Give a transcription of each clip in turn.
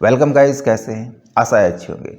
Welcome guys, कैसे हैं? आशा है अच्छे होंगे।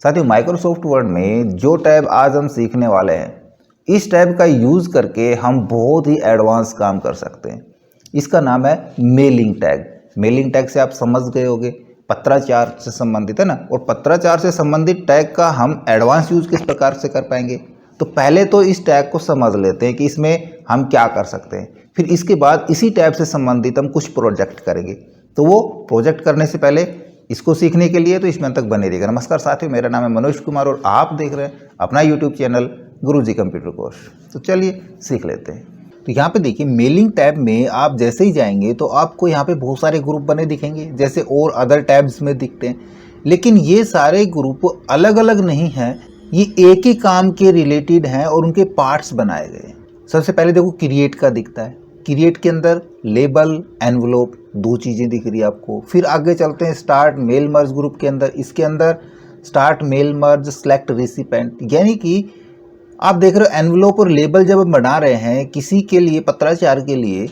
साथियों, माइक्रोसॉफ्ट वर्ड में जो टैब आज हम सीखने वाले हैं, इस टैब का यूज़ करके हम बहुत ही एडवांस काम कर सकते हैं। इसका नाम है मेलिंग टैग। मेलिंग टैग से आप समझ गए होंगे, पत्राचार से संबंधित है ना। और पत्राचार से संबंधित टैग का हम एडवांस यूज़ किस प्रकार से कर पाएंगे, तो पहले तो इस टैग को समझ लेते हैं कि इसमें हम क्या कर सकते हैं। फिर इसके बाद इसी टैब से संबंधित हम कुछ प्रोजेक्ट करेंगे। तो वो प्रोजेक्ट करने से पहले इसको सीखने के लिए तो इसमें अंत तक बने रहिएगा। नमस्कार साथियों, मेरा नाम है मनोज कुमार और आप देख रहे हैं अपना यूट्यूब चैनल गुरुजी कंप्यूटर कोर्स। तो चलिए सीख लेते हैं। तो यहाँ पे देखिए, मेलिंग टैब में आप जैसे ही जाएंगे तो आपको यहाँ पे बहुत सारे ग्रुप बने दिखेंगे, जैसे और अदर टैब्स में दिखते हैं। लेकिन ये सारे ग्रुप अलग अलग नहीं हैं, ये एक ही काम के रिलेटेड हैं और उनके पार्ट्स बनाए गए हैं। सबसे पहले देखो, क्रिएट का दिखता है। क्रिएट के अंदर लेबल, एनवलप, दो चीज़ें दिख रही है आपको। फिर आगे चलते हैं स्टार्ट मेल मर्ज ग्रुप के अंदर। इसके अंदर start mail merge select recipient, यानी कि आप देख रहे हो एनवलप और लेबल जब हम बना रहे हैं किसी के लिए, पत्राचार के लिए,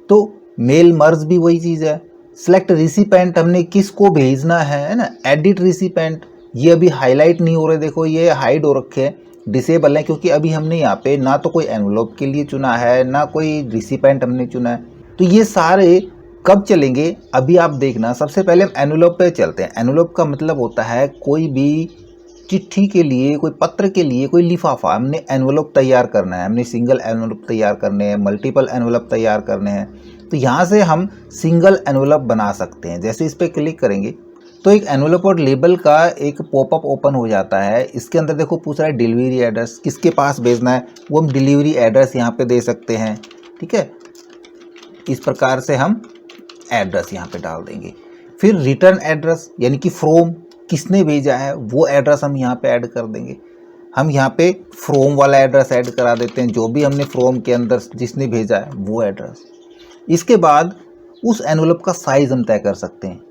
तो मेल मर्ज भी वही चीज़ है। सेलेक्ट रिसिपेंट, हमने किसको भेजना है ना। एडिट रिसिपेंट, ये अभी हाईलाइट नहीं हो रहे, देखो ये हाइड हो रखे हैं, डिसेबल है, क्योंकि अभी हमने यहाँ पे ना तो कोई एनवलप के लिए चुना है ना कोई रिसिपेंट हमने चुना है। तो ये सारे कब चलेंगे अभी आप देखना। सबसे पहले हम एनवलप पे चलते हैं। एनवलप का मतलब होता है कोई भी चिट्ठी के लिए, कोई पत्र के लिए, कोई लिफाफा हमने एनवलप तैयार करना है। हमने सिंगल एनवलप तैयार करने हैं, मल्टीपल एनवलप तैयार करने हैं। तो यहाँ से हम सिंगल एनवलप बना सकते हैं। जैसे इस पर क्लिक करेंगे तो एक एनवलप और लेबल का एक पॉपअप ओपन हो जाता है। इसके अंदर देखो पूछ रहा है डिलीवरी एड्रेस, किसके पास भेजना है, वो हम डिलीवरी एड्रेस यहाँ पे दे सकते हैं। ठीक है, इस प्रकार से हम एड्रेस यहाँ पे डाल देंगे। फिर रिटर्न एड्रेस, यानी कि फ्रॉम, किसने भेजा है वो एड्रेस हम यहाँ पे ऐड कर देंगे। हम यहाँ पे फ्रॉम वाला एड्रेस ऐड करा देते हैं, जो भी हमने फ्रॉम के अंदर जिसने भेजा है वो एड्रेस। इसके बाद उस एनवलप का साइज़ हम तय कर सकते हैं।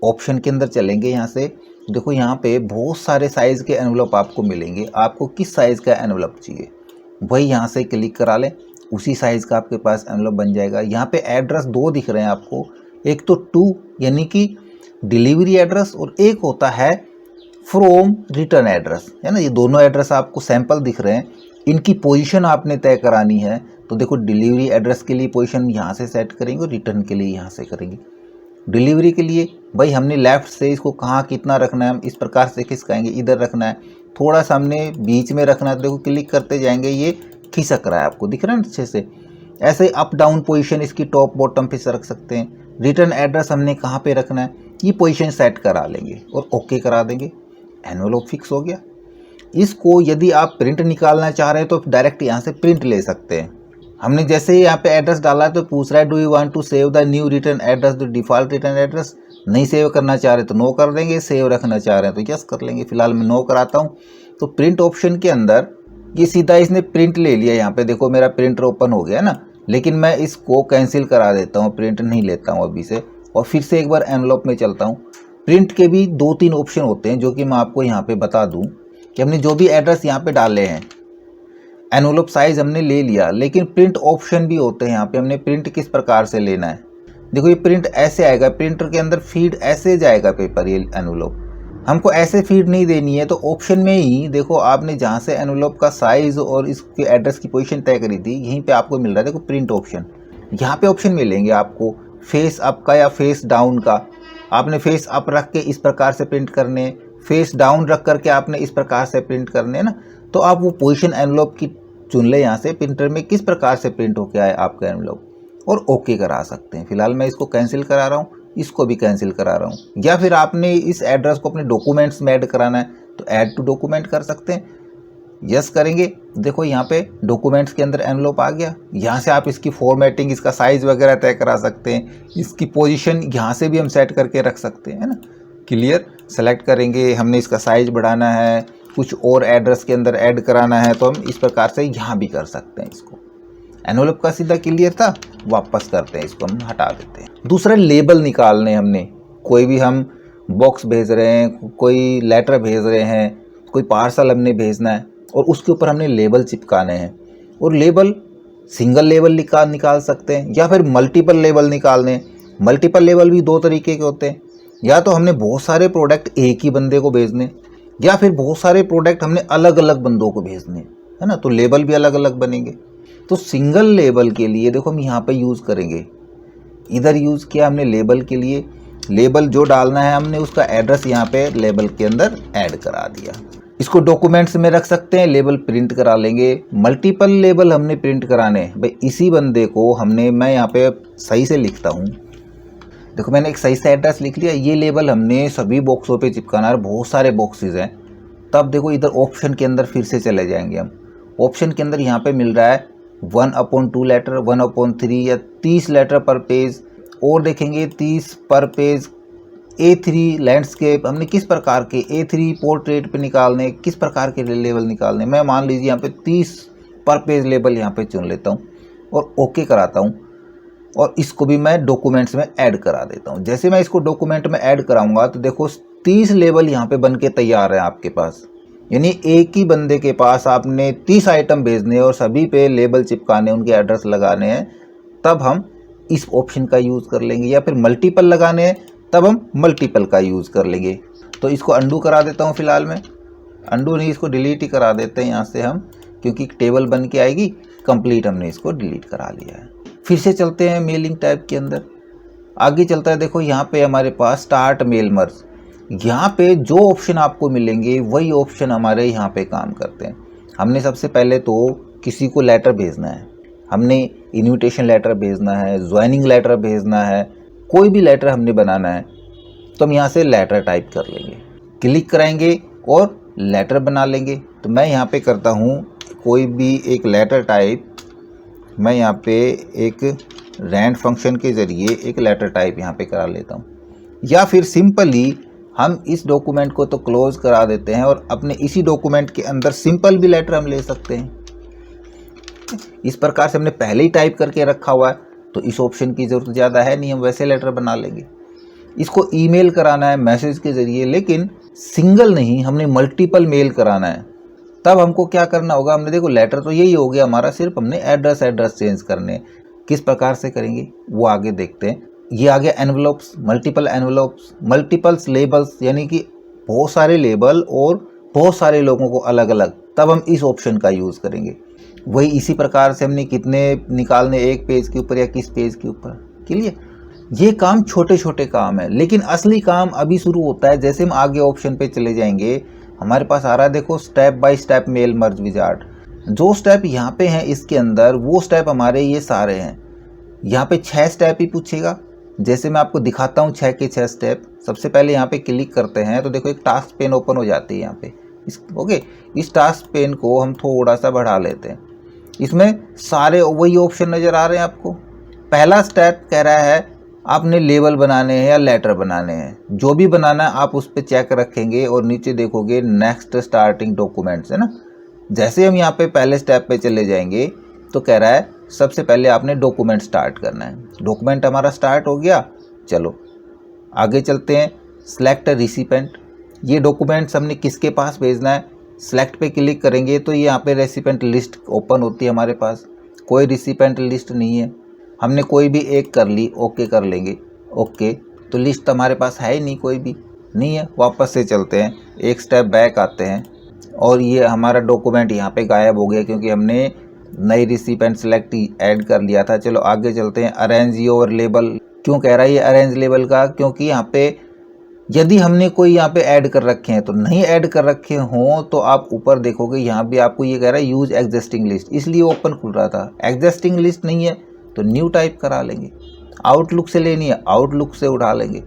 ऑप्शन के अंदर चलेंगे, यहाँ से देखो यहाँ पे बहुत सारे साइज़ के एनवलप आपको मिलेंगे। आपको किस साइज़ का एनवलप चाहिए वही यहाँ से क्लिक करा लें, उसी साइज़ का आपके पास एनवलप बन जाएगा। यहाँ पे एड्रेस दो दिख रहे हैं आपको, एक तो टू यानी कि डिलीवरी एड्रेस, और एक होता है फ्रॉम रिटर्न एड्रेस, है ना। ये दोनों एड्रेस आपको सैंपल दिख रहे हैं, इनकी पोजीशन आपने तय करानी है। तो देखो, डिलीवरी एड्रेस के लिए पोजीशन यहाँ से सेट करेंगे और रिटर्न के लिए यहाँ से करेंगे। डिलीवरी के लिए भाई हमने लेफ़्ट से इसको कहाँ कितना रखना है, हम इस प्रकार से खिसकाएंगे, इधर रखना है, थोड़ा सा हमने बीच में रखना है। तो देखो क्लिक करते जाएंगे, ये खिसक रहा है, आपको दिख रहा है अच्छे से। ऐसे अप डाउन पोजीशन इसकी टॉप बॉटम पे से रख सकते हैं। रिटर्न एड्रेस हमने कहाँ पे रखना है, ये पोजीशन सेट करा लेंगे और ओके करा देंगे। एनवलप फिक्स हो गया। इसको यदि आप प्रिंट निकालना चाह रहे हैं तो डायरेक्ट यहाँ से प्रिंट ले सकते हैं। हमने जैसे ही यहाँ पे एड्रेस डाला है तो पूछ रहा है do you want to save the new return address, the default return address. नहीं सेव करना चाह रहे तो नो कर देंगे, सेव रखना चाह रहे हैं तो यस कर लेंगे। फिलहाल मैं नो कराता हूँ। तो प्रिंट ऑप्शन के अंदर ये सीधा इसने प्रिंट ले लिया। यहाँ पे देखो मेरा प्रिंटर ओपन हो गया ना, लेकिन मैं इसको कैंसिल करा देता हूँ, प्रिंट नहीं लेता हूँ अभी से, और फिर से एक बार एनवलप में चलता हूँ। प्रिंट के भी दो तीन ऑप्शन होते हैं जो कि मैं आपको यहाँ पे बता दूँ कि हमने जो भी एड्रेस यहाँ पे डाले हैं, एनवलप साइज हमने ले लिया, लेकिन प्रिंट ऑप्शन भी होते हैं। यहाँ पे हमने प्रिंट किस प्रकार से लेना है, देखो ये प्रिंट ऐसे आएगा, प्रिंटर के अंदर फीड ऐसे जाएगा पेपर, ये एनवलप हमको ऐसे फीड नहीं देनी है। तो ऑप्शन में ही देखो, आपने जहाँ से एनवलप का साइज और इसके एड्रेस की पोजीशन तय करी थी, यहीं पे आपको मिल रहा है देखो प्रिंट ऑप्शन। यहाँ पे ऑप्शन मिलेंगे आपको फेस अप का या फेस डाउन का। आपने फेस अप रख के इस प्रकार से प्रिंट करने, फेस डाउन रख करके आपने इस प्रकार से प्रिंट करने ना। तो आप वो पोजीशन एनवलप की चुन ले यहाँ से, प्रिंटर में किस प्रकार से प्रिंट होके आए आपका एनवलप, और ओके करा सकते हैं। फिलहाल मैं इसको कैंसिल करा रहा हूँ, इसको भी कैंसिल करा रहा हूँ। या फिर आपने इस एड्रेस को अपने डॉक्यूमेंट्स में ऐड कराना है तो ऐड टू डॉक्यूमेंट कर सकते हैं, यस करेंगे। देखो यहाँ पे डॉक्यूमेंट्स के अंदर एनवलप आ गया। यहाँ से आप इसकी फॉर्मेटिंग, इसका साइज वगैरह तय करा सकते हैं। इसकी पोजीशन यहाँ से भी हम सेट करके रख सकते हैं, है ना। क्लियर सेलेक्ट करेंगे, हमने इसका साइज बढ़ाना है, कुछ और एड्रेस के अंदर ऐड कराना है तो हम इस प्रकार से यहाँ भी कर सकते हैं। इसको एनवलप का सीधा क्लियर था, वापस करते हैं, इसको हम हटा देते हैं। दूसरा लेबल निकालने, हमने कोई भी हम बॉक्स भेज रहे हैं, कोई लेटर भेज रहे हैं, कोई पार्सल हमने भेजना है और उसके ऊपर हमने लेबल चिपकाने हैं। और लेबल सिंगल लेबल निकाल सकते हैं या फिर मल्टीपल लेबल निकालने। मल्टीपल लेबल भी दो तरीके के होते हैं। या तो हमने बहुत सारे प्रोडक्ट एक ही बंदे को भेजने, या फिर बहुत सारे प्रोडक्ट हमने अलग अलग बंदों को भेजने, है ना, तो लेबल भी अलग अलग बनेंगे। तो सिंगल लेबल के लिए देखो हम यहाँ पे यूज़ करेंगे, इधर यूज़ किया हमने लेबल के लिए, लेबल जो डालना है हमने उसका एड्रेस यहाँ पे लेबल के अंदर ऐड करा दिया। इसको डॉक्यूमेंट्स में रख सकते हैं, लेबल प्रिंट करा लेंगे। मल्टीपल लेबल हमने प्रिंट कराने, भाई इसी बंदे को हमने, मैं यहाँ पे सही से लिखता हूँ, देखो मैंने एक सही से एड्रेस लिख लिया। ये लेबल हमने सभी बॉक्सों पे चिपकाना है, बहुत सारे बॉक्सेस हैं। तब देखो इधर ऑप्शन के अंदर फिर से चले जाएंगे हम। ऑप्शन के अंदर यहाँ पे मिल रहा है 1/2 लेटर, 1/3 या 30 लेटर पर पेज, और देखेंगे 30 पर पेज। A3 लैंडस्केप हमने किस प्रकार के, A3 पोर्ट्रेट पे निकालने, किस प्रकार के लेबल निकालने, मैं मान लीजिए यहाँ पे 30 पर पेज लेबल यहाँ पे चुन लेता हूँ और ओके कराता हूँ, और इसको भी मैं डॉक्यूमेंट्स में ऐड करा देता हूँ। जैसे मैं इसको डॉक्यूमेंट में ऐड कराऊंगा तो देखो 30 लेबल यहाँ पे बन के तैयार है आपके पास। यानी एक ही बंदे के पास आपने 30 आइटम भेजने और सभी पे लेबल चिपकाने, उनके एड्रेस लगाने हैं, तब हम इस ऑप्शन का यूज़ कर लेंगे। या फिर मल्टीपल लगाने हैं तब हम मल्टीपल का यूज़ कर लेंगे। तो इसको अंडू करा देता हूँ फिलहाल मैं, अंडू नहीं इसको डिलीट ही करा देते हैं यहाँ से हम, क्योंकि टेबल बन के आएगी कंप्लीट, हमने इसको डिलीट करा लिया है। फिर से चलते हैं मेलिंग टाइप के अंदर, आगे चलता है। देखो यहाँ पे हमारे पास स्टार्ट मेल मर्ज, यहाँ पे जो ऑप्शन आपको मिलेंगे वही ऑप्शन हमारे यहाँ पे काम करते हैं। हमने सबसे पहले तो किसी को लेटर भेजना है, हमने इन्विटेशन लेटर भेजना है, ज्वाइनिंग लेटर भेजना है, कोई भी लेटर हमने बनाना है, तो हम यहाँ से लेटर टाइप कर लेंगे, क्लिक कराएंगे और लेटर बना लेंगे। तो मैं यहाँ पे करता हूँ कोई भी एक लेटर टाइप, मैं यहाँ पे एक रैंड फंक्शन के ज़रिए एक लेटर टाइप यहाँ पे करा लेता हूँ। या फिर सिंपली हम इस डॉक्यूमेंट को तो क्लोज करा देते हैं और अपने इसी डॉक्यूमेंट के अंदर सिंपल भी लेटर हम ले सकते हैं। इस प्रकार से हमने पहले ही टाइप करके रखा हुआ है, तो इस ऑप्शन की ज़रूरत ज़्यादा है नहीं, हम वैसे लेटर बना लेंगे। इसको ईमेल कराना है मैसेज के ज़रिए, लेकिन सिंगल नहीं, हमने मल्टीपल मेल कराना है। तब हमको क्या करना होगा, हमने देखो लेटर तो यही हो गया हमारा, सिर्फ हमने एड्रेस चेंज करने। किस प्रकार से करेंगे वो आगे देखते हैं। ये आ गया envelopes, multiple envelopes, multiples labels, यानी कि बहुत सारे लेबल और बहुत सारे लोगों को अलग अलग, तब हम इस ऑप्शन का यूज़ करेंगे। वही इसी प्रकार से हमने कितने निकालने, एक पेज के ऊपर या किस पेज के ऊपर, क्लियर। ये काम छोटे छोटे काम है, लेकिन असली काम अभी शुरू होता है। जैसे हम आगे ऑप्शन पे चले जाएंगे, हमारे पास आ रहा है देखो step by step mail merge wizard. जो स्टेप यहाँ पे हैं इसके अंदर, वो स्टेप हमारे ये सारे हैं। यहाँ पे 6 स्टेप ही पूछेगा, जैसे मैं आपको दिखाता हूँ 6 के 6 स्टेप। सबसे पहले यहाँ पे क्लिक करते हैं तो देखो एक टास्क पेन ओपन हो जाती है यहाँ पे। ओके, इस टास्क पेन को हम थोड़ा सा बढ़ा लेते हैं। इसमें सारे वही ऑप्शन नज़र आ रहे हैं आपको। पहला स्टेप कह रहा है आपने लेबल बनाने हैं या लेटर बनाने हैं, जो भी बनाना है आप उस पर चेक रखेंगे और नीचे देखोगे नेक्स्ट स्टार्टिंग डॉक्यूमेंट्स, है ना। जैसे हम यहाँ पे पहले स्टेप पे चले जाएंगे तो कह रहा है सबसे पहले आपने डॉक्यूमेंट स्टार्ट करना है। डॉक्यूमेंट हमारा स्टार्ट हो गया, चलो आगे चलते हैं। सेलेक्ट रिसिपेंट, ये डॉक्यूमेंट्स हमने किसके पास भेजना है, सेलेक्ट पे क्लिक करेंगे तो ये यहाँ पे रेसिपेंट लिस्ट ओपन होती है हमारे पास। कोई रिसिपेंट लिस्ट नहीं है, हमने कोई भी एक कर ली, ओके कर लेंगे। ओके, तो लिस्ट हमारे पास है ही नहीं, कोई भी नहीं है। वापस से चलते हैं, एक स्टेप बैक आते हैं और ये हमारा डॉक्यूमेंट यहाँ पे गायब हो गया क्योंकि हमने नई रिसिपेंट सेलेक्ट ऐड कर लिया था। चलो आगे चलते हैं। अरेंज योर लेबल, क्यों कह रहा है ये अरेंज लेबल का, क्योंकि यहाँ पे यदि हमने कोई यहाँ पे ऐड कर रखे हैं, तो नहीं ऐड कर रखे हों तो आप ऊपर देखोगे यहाँ भी आपको ये कह रहा है यूज एग्जिस्टिंग लिस्ट, इसलिए ओपन खुल रहा था। एग्जिस्टिंग लिस्ट नहीं है तो न्यू टाइप करा लेंगे। आउटलुक से लेनी है, आउटलुक से उठा लेंगे।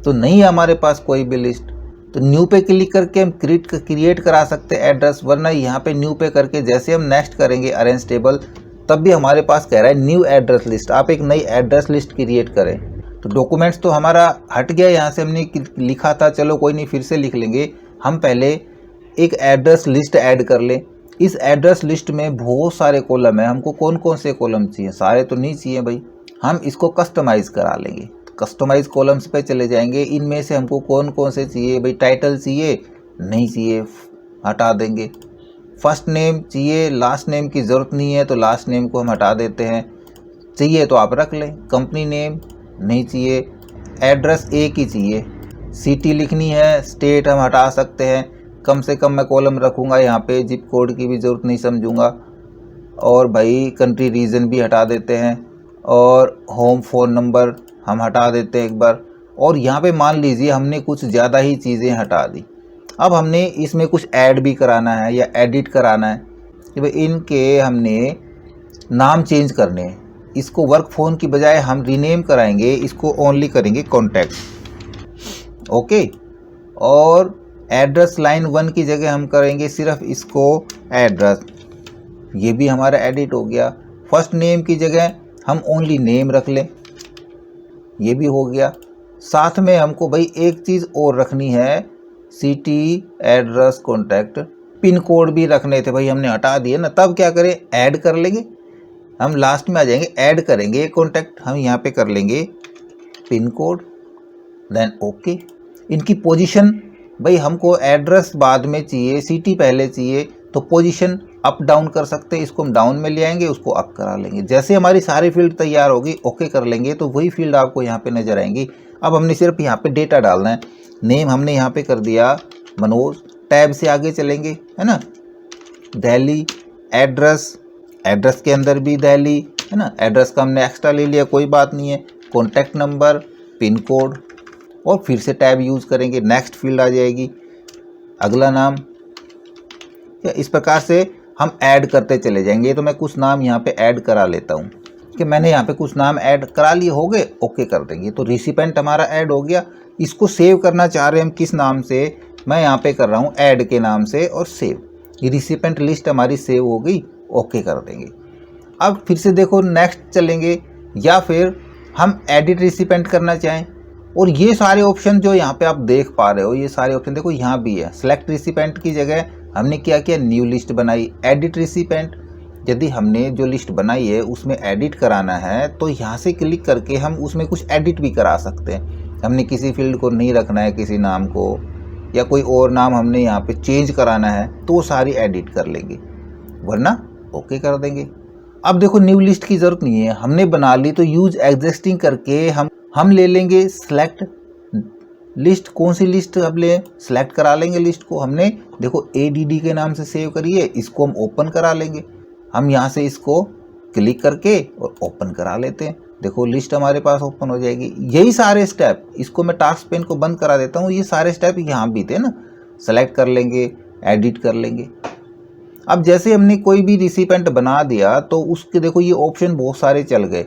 तो नहीं है हमारे पास कोई भी लिस्ट, तो न्यू पे क्लिक करके हम क्रिएट करा सकते हैं एड्रेस, वरना यहाँ पे न्यू पे करके जैसे हम नेक्स्ट करेंगे अरेंज टेबल, तब भी हमारे पास कह रहा है न्यू एड्रेस लिस्ट, आप एक नई एड्रेस लिस्ट क्रिएट करें। तो डॉक्यूमेंट्स तो हमारा हट गया, यहाँ से हमने लिखा था, चलो कोई नहीं फिर से लिख लेंगे। हम पहले एक एड्रेस लिस्ट ऐड कर लें। इस एड्रेस लिस्ट में बहुत सारे कॉलम है, हमको कौन कौन से कॉलम चाहिए, सारे तो नहीं चाहिए भाई, हम इसको कस्टमाइज़ करा लेंगे। कस्टमाइज कॉलम्स पे चले जाएंगे, इनमें से हमको कौन कौन से चाहिए भाई। टाइटल चाहिए, नहीं चाहिए, हटा देंगे। फर्स्ट नेम चाहिए, लास्ट नेम की ज़रूरत नहीं है तो लास्ट नेम को हम हटा देते हैं। चाहिए तो आप रख लें। कंपनी नेम नहीं चाहिए, एड्रेस एक ही चाहिए, सिटी लिखनी है, स्टेट हम हटा सकते हैं, कम से कम मैं कॉलम रखूँगा यहाँ पे, जिप कोड की भी ज़रूरत नहीं समझूँगा, और भाई कंट्री रीजन भी हटा देते हैं, और होम फ़ोन नंबर हम हटा देते हैं एक बार। और यहाँ पे मान लीजिए हमने कुछ ज़्यादा ही चीज़ें हटा दी। अब हमने इसमें कुछ ऐड भी कराना है या एडिट कराना है कि भाई इनके हमने नाम चेंज करने हैं। इसको वर्क फ़ोन की बजाय हम रीनेम कराएंगे, इसको ओनली करेंगे कॉन्टैक्ट, ओके। और एड्रेस लाइन 1 की जगह हम करेंगे सिर्फ इसको एड्रेस, ये भी हमारा एडिट हो गया। फर्स्ट नेम की जगह हम ओनली नेम रख लें, ये भी हो गया। साथ में हमको भाई एक चीज़ और रखनी है, city, address, contact, pin code भी रखने थे भाई, हमने हटा दिए ना। तब क्या करें, ऐड कर लेंगे, हम लास्ट में आ जाएंगे, ऐड करेंगे कॉन्टैक्ट, हम यहाँ पे कर लेंगे पिन कोड, देन ओके। इनकी पोजीशन भाई हमको एड्रेस बाद में चाहिए, सिटी पहले चाहिए, तो पोजीशन अप डाउन कर सकते हैं, इसको हम डाउन में ले आएंगे, उसको अप करा लेंगे। जैसे हमारी सारी फील्ड तैयार होगी, ओके कर लेंगे, तो वही फील्ड आपको यहाँ पे नजर आएंगी। अब हमने सिर्फ यहाँ पे डेटा डालना है। नेम हमने यहाँ पे कर दिया मनोज, टैब से आगे चलेंगे, है ना, दिल्ली। एड्रेस, एड्रेस के अंदर भी दिल्ली, है ना, एड्रेस का हमने एक्स्ट्रा ले लिया, कोई बात नहीं है। कॉन्टैक्ट नंबर, पिन कोड, और फिर से टैब यूज़ करेंगे, नेक्स्ट फील्ड आ जाएगी, अगला नाम। इस प्रकार से हम ऐड करते चले जाएंगे। तो मैं कुछ नाम यहाँ पे ऐड करा लेता हूँ कि मैंने यहाँ पे कुछ नाम ऐड करा लिए, हो गए, ओके कर देंगे। तो रिसिपेंट हमारा ऐड हो गया। इसको सेव करना चाह रहे हैं हम किस नाम से, मैं यहाँ पे कर रहा हूँ ऐड के नाम से, और सेव। ये रिसिपेंट लिस्ट हमारी सेव हो गई, ओके कर देंगे। अब फिर से देखो नेक्स्ट चलेंगे, या फिर हम एडिट रिसिपेंट करना चाहें, और ये सारे ऑप्शन जो यहाँ पे आप देख पा रहे हो, ये सारे ऑप्शन देखो यहाँ भी है। सेलेक्ट रिसिपेंट की जगह हमने क्या किया, न्यू लिस्ट बनाई। एडिट रिसिपेंट, यदि हमने जो लिस्ट बनाई है उसमें एडिट कराना है, तो यहाँ से क्लिक करके हम उसमें कुछ एडिट भी करा सकते हैं। हमने किसी फील्ड को नहीं रखना है, किसी नाम को, या कोई और नाम हमने यहाँ पे चेंज कराना है, तो वो सारी एडिट कर लेंगे, वरना ओके कर देंगे। अब देखो न्यू लिस्ट की ज़रूरत नहीं है, हमने बना ली, तो यूज एग्जिस्टिंग करके हम ले लेंगे सेलेक्ट लिस्ट। कौन सी लिस्ट अब ले, सेलेक्ट करा लेंगे लिस्ट को। हमने देखो ADD के नाम से सेव करिए, इसको हम ओपन करा लेंगे। हम यहाँ से इसको क्लिक करके और ओपन करा लेते हैं, देखो लिस्ट हमारे पास ओपन हो जाएगी। यही सारे स्टेप, इसको मैं टास्क पेन को बंद करा देता हूँ, ये सारे स्टेप यहाँ भी थे ना, सेलेक्ट कर लेंगे, एडिट कर लेंगे। अब जैसे हमने कोई भी रिसिपेंट बना दिया, तो उसके देखो ये ऑप्शन बहुत सारे चल गए।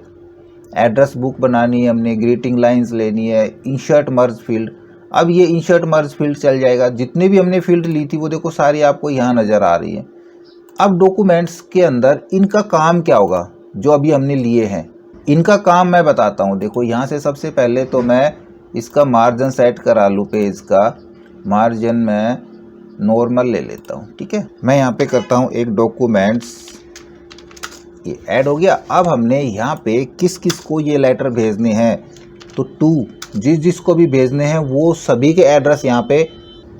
एड्रेस बुक बनानी है हमने, ग्रीटिंग लाइंस लेनी है, इंसर्ट मर्ज फील्ड। अब ये इंसर्ट मर्ज फील्ड चल जाएगा। जितने भी हमने फील्ड ली थी वो देखो सारी आपको यहाँ नज़र आ रही है। अब डॉक्यूमेंट्स के अंदर इनका काम क्या होगा, जो अभी हमने लिए हैं, इनका काम मैं बताता हूँ। देखो यहाँ से सबसे पहले तो मैं इसका मार्जिन सेट करा लूँ, पेज का मार्जिन मैं नॉर्मल ले लेता हूँ, ठीक है। मैं यहाँ पे करता हूँ एक डॉक्यूमेंट्स, ये ऐड हो गया। अब हमने यहाँ पे किस किस को ये लेटर भेजने हैं, तो टू, जिसको भी भेजने हैं वो सभी के एड्रेस यहाँ पे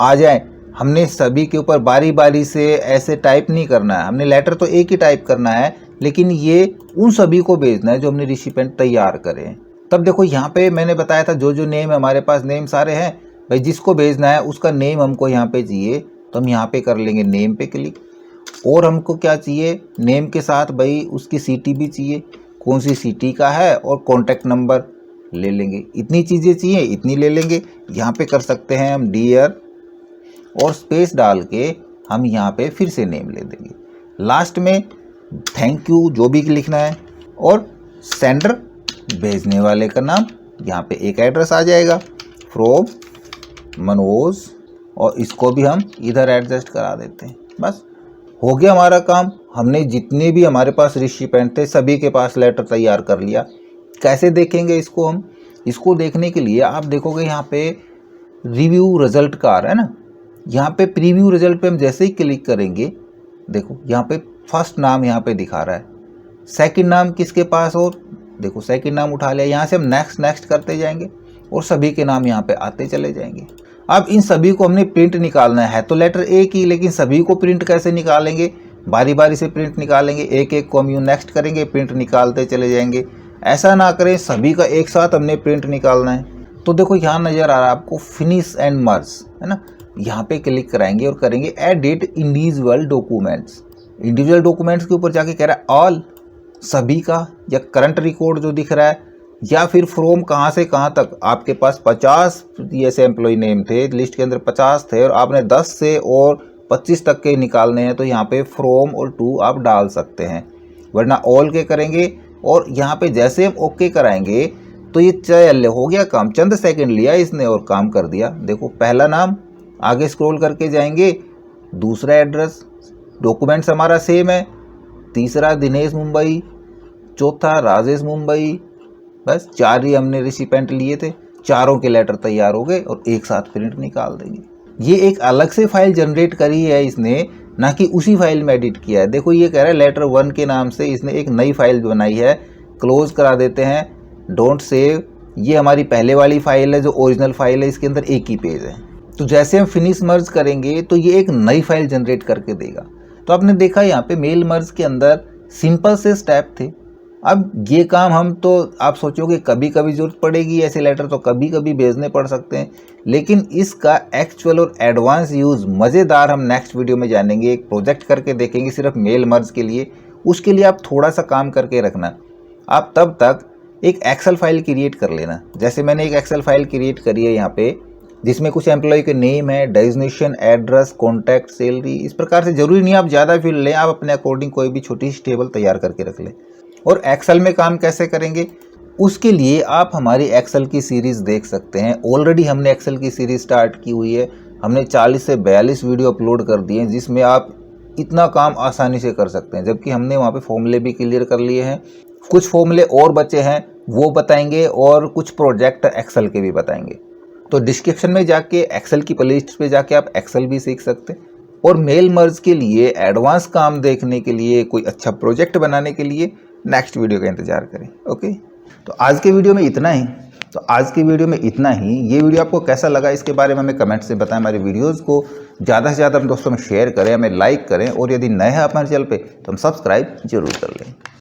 आ जाए। हमने सभी के ऊपर बारी बारी से ऐसे टाइप नहीं करना है, हमने लेटर तो एक ही टाइप करना है, लेकिन ये उन सभी को भेजना है जो हमने रिसिपेंट तैयार करे हैं। तब देखो यहाँ पे मैंने बताया था जो जो नेम हमारे पास नेम सारे हैं, भाई जिसको भेजना है उसका नेम हमको यहाँ पे चाहिए, तो हम यहाँ पे कर लेंगे नेम पे क्लिक। और हमको क्या चाहिए, नेम के साथ भाई उसकी सिटी भी चाहिए, कौन सी सिटी का है, और कॉन्टैक्ट नंबर ले लेंगे। इतनी चीज़ें चाहिए, इतनी ले लेंगे। यहाँ पे कर सकते हैं हम डियर, और स्पेस डाल के हम यहाँ पे फिर से नेम ले देंगे। लास्ट में थैंक यू जो भी लिखना है, और सेंडर भेजने वाले का नाम, यहाँ पे एक एड्रेस आ जाएगा फ्रॉम मनोज, और इसको भी हम इधर एडजस्ट करा देते हैं। बस हो गया हमारा काम। हमने जितने भी हमारे पास रिसिपेंट थे सभी के पास लेटर तैयार कर लिया। कैसे देखेंगे इसको हम, इसको देखने के लिए आप देखोगे यहाँ पे रिव्यू रिजल्ट का आ रहा है ना, यहाँ पे प्रीव्यू रिजल्ट पे हम जैसे ही क्लिक करेंगे, देखो यहाँ पे फर्स्ट नाम यहाँ पे दिखा रहा है, सेकंड नाम किसके पास, और देखो सेकंड नाम उठा लिया। यहाँ से हम नेक्स्ट नेक्स्ट करते जाएंगे और सभी के नाम यहाँ पे आते चले जाएंगे। अब इन सभी को हमने प्रिंट निकालना है, तो लेटर एक ही, लेकिन सभी को प्रिंट कैसे निकालेंगे, बारी बारी से प्रिंट निकालेंगे। एक एक को हम यूँ नेक्स्ट करेंगे, प्रिंट निकालते चले जाएंगे। ऐसा ना करें, सभी का एक साथ हमने प्रिंट निकालना है। तो देखो यहाँ नज़र आ रहा है आपको फिनिश एंड मर्ज, है ना। यहाँ पे क्लिक कराएंगे और करेंगे edit individual documents. Individual documents के ऊपर जाके कह रहा है ऑल, सभी का, या करंट रिकॉर्ड जो दिख रहा है, या फिर फ्रॉम कहाँ से कहाँ तक। आपके पास 50 ऐसे एम्प्लॉय नेम थे, लिस्ट के अंदर 50 थे और आपने 10 से और 25 तक के निकालने हैं, तो यहाँ पे फ्रॉम और टू आप डाल सकते हैं, वरना ऑल के करेंगे। और यहाँ पे जैसे हम ओके कराएंगे तो ये चल हो गया काम, चंद सेकंड लिया इसने और काम कर दिया। देखो पहला नाम, आगे स्क्रॉल करके जाएंगे, दूसरा एड्रेस, डॉक्यूमेंट्स हमारा सेम है, तीसरा दिनेश मुंबई, चौथा राजेश मुंबई, बस 4 ही हमने रिसिपेंट लिए थे, चारों के लेटर तैयार हो गए और एक साथ प्रिंट निकाल देंगे। ये एक अलग से फाइल जनरेट करी है इसने, ना कि उसी फाइल में एडिट किया है। देखो ये कह रहा है लेटर 1 के नाम से इसने एक नई फाइल बनाई है, क्लोज करा देते हैं, डोंट सेव। ये हमारी पहले वाली फाइल है जो ओरिजिनल फाइल है, इसके अंदर एक ही पेज है। तो जैसे हम फिनिश मर्ज करेंगे तो ये एक नई फाइल जनरेट करके देगा। तो आपने देखा यहाँ पे मेल मर्ज के अंदर सिंपल से स्टेप थे। अब ये काम हम तो आप सोचोगे कभी कभी जरूरत पड़ेगी, ऐसे लेटर तो कभी कभी भेजने पड़ सकते हैं, लेकिन इसका एक्चुअल और एडवांस यूज़ मज़ेदार हम नेक्स्ट वीडियो में जानेंगे। एक प्रोजेक्ट करके देखेंगे सिर्फ मेल मर्ज के लिए। उसके लिए आप थोड़ा सा काम करके रखना। आप तब तक एक एक्सेल फाइल क्रिएट कर लेना। जैसे मैंने एक एक्सेल फाइल क्रिएट करी है यहाँ पे, जिसमें कुछ एम्प्लॉय के नेम है, डेजिग्नेशन, एड्रेस, कॉन्टैक्ट, सैलरी। इस प्रकार से जरूरी नहीं आप ज़्यादा फील्ड लें, आप अपने अकॉर्डिंग कोई भी छोटी सी टेबल तैयार करके रख लें। और एक्सेल में काम कैसे करेंगे उसके लिए आप हमारी एक्सेल की सीरीज़ देख सकते हैं। ऑलरेडी हमने एक्सेल की सीरीज़ स्टार्ट की हुई है, हमने 40 से 42 वीडियो अपलोड कर दिए हैं, जिसमें आप इतना काम आसानी से कर सकते हैं। जबकि हमने वहाँ पे फॉर्मूले भी क्लियर कर लिए हैं, कुछ फॉर्मूले और बचे हैं वो बताएंगे, और कुछ प्रोजेक्ट एक्सेल के भी बताएंगे। तो डिस्क्रिप्शन में जाके एक्सेल की प्लेलिस्ट पे जाके आप एक्सेल भी सीख सकते हैं। और मेल मर्ज के लिए एडवांस काम देखने के लिए, कोई अच्छा प्रोजेक्ट बनाने के लिए नेक्स्ट वीडियो का इंतजार करें। ओके, तो आज के वीडियो में इतना ही। ये वीडियो आपको कैसा लगा इसके बारे में हमें कमेंट से बताएं। हमारे वीडियोस को ज़्यादा से ज़्यादा अपने दोस्तों में शेयर करें, हमें लाइक करें, और यदि नए हैं हमारे चैनल पे तो हम सब्सक्राइब जरूर कर लें।